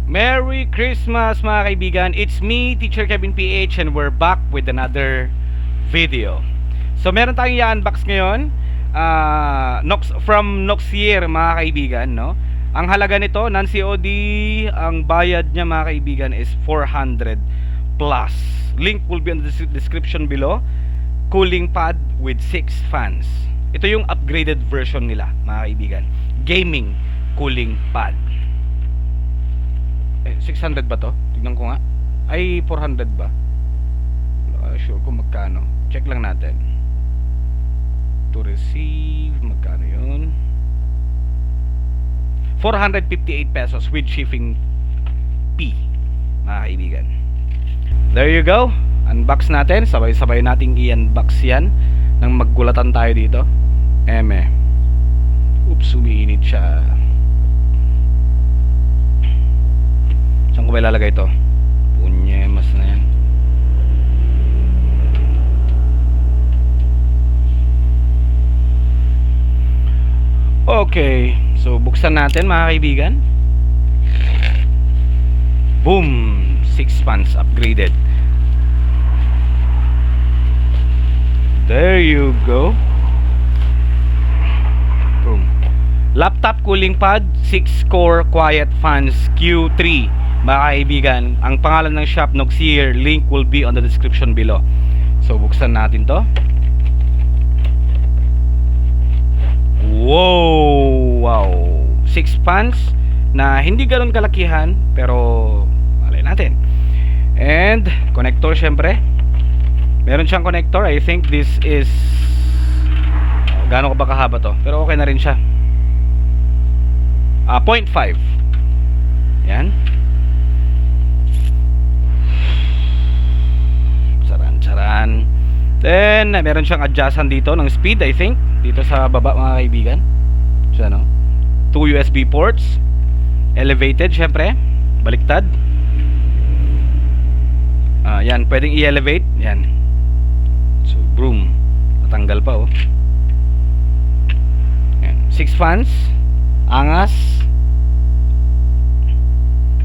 Merry Christmas mga kaibigan. It's me, Teacher Kevin PH, and we're back with another video. So meron tayong i-unbox ngayon, from Noxier mga kaibigan, no? Ang halaga nito, non-COD, ang bayad niya mga kaibigan is 400 plus. Link will be in the description below. Cooling pad with 6 fans. Ito yung upgraded version nila mga kaibigan. Gaming cooling pad. 600 ba to? Tignan ko nga. Ay, 400 ba? Sure kung magkano. Check lang natin. To receive, magkano yun? 458 pesos with shipping fee, mga kaibigan. There you go. Unbox natin. Sabay-sabay nating i-unbox yan nang maggulatan tayo dito. Oops, umiinit siya. Saan ko ba ilalagay ito? Punyemas na yan. Okay, so buksan natin mga kaibigan. Boom! 6 fans upgraded. There you go. Boom. Laptop cooling pad 6-core quiet fans Q3. Mga kaibigan, ang pangalan ng shop Noxier, link will be on the description below. So buksan natin to. Wow! 6 fans na hindi ganoon kalakihan, pero malay natin. And connector syempre. Meron siyang connector. I think this is gaano ba kahaba to, pero okay na rin siya. 0.5. Yan. Charan. Then meron siyang adjustan dito ng speed, I think, dito sa baba mga kaibigan. So ano, 2 USB ports, elevated syempre, baliktad. Yan, pwedeng i-elevate, yan. So boom, natanggal pa oh. Yan, 6 fans, angas.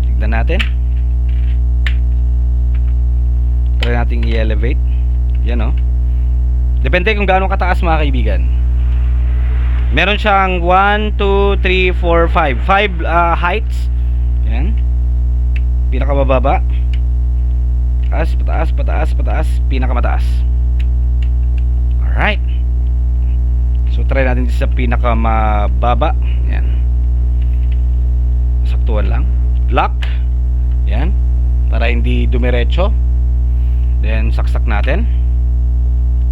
Tignan natin. Try nating i-elevate. Yan oh. Depende kung gaano kataas mga kaibigan. Meron siyang 1, 2, 3, 4, 5 heights. Yan. Pinakamababa. Pataas, pinakamataas. Alright. So try natin sa pinakamababa. Yan. Saktuhan lang. Lock. Yan. Para hindi dumiretso. Then saksak natin.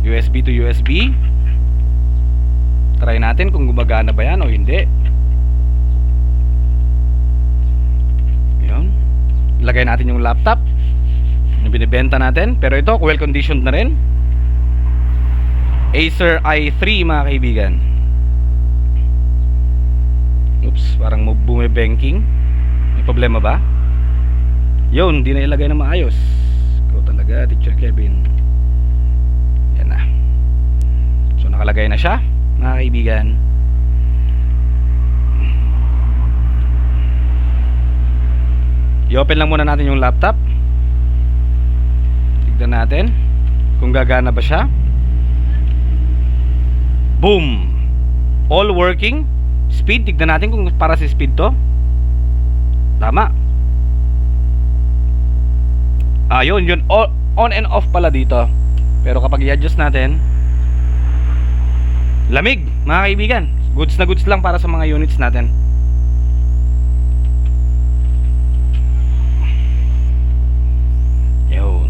USB to USB. Try natin kung gumagana ba yan o hindi. Yun. Ilagay natin yung laptop yung binibenta natin. Pero ito well conditioned na rin. Acer i3 mga kaibigan. Oops, parang bumibanking. May problema ba? Yun, hindi na ilagay na maayos. Ikaw talaga, Teacher Kevin. Yan na. So nakalagay na siya mga kaibigan. I-open lang muna natin yung laptop. Tignan natin kung gagana ba siya. Boom! All working. Speed, tignan natin kung para sa speed to. Tama. Yun on and off pala dito. Pero kapag i-adjust natin, lamig mga kaibigan. Goods na goods lang para sa mga units natin. Yun.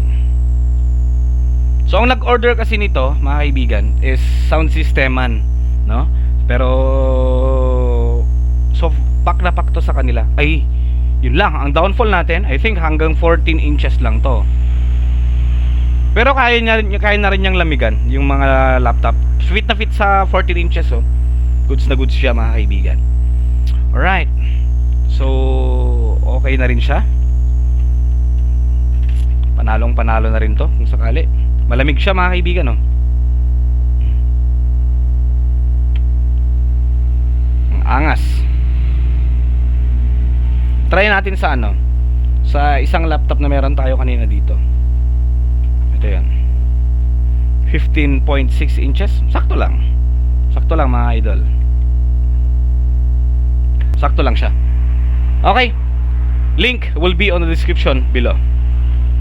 So ang nag-order kasi nito mga kaibigan is sound system man, no? Pero so pack na pack to sa kanila. Ay, yun lang, ang downfall natin I think hanggang 14 inches lang to. Pero kaya na rin niyang lamigan yung mga laptop. Fit na fit sa 14 inches oh. Goods na goods siya mga kaibigan. Alright. So okay na rin siya. Panalong panalo na rin to kung sakali. Malamig siya mga kaibigan oh. Ang angas. Try natin sa ano, sa isang laptop na meron tayo kanina dito. Ito yan, 15.6 inches. Sakto lang mga idol. Sakto lang siya. Okay, link will be on the description below.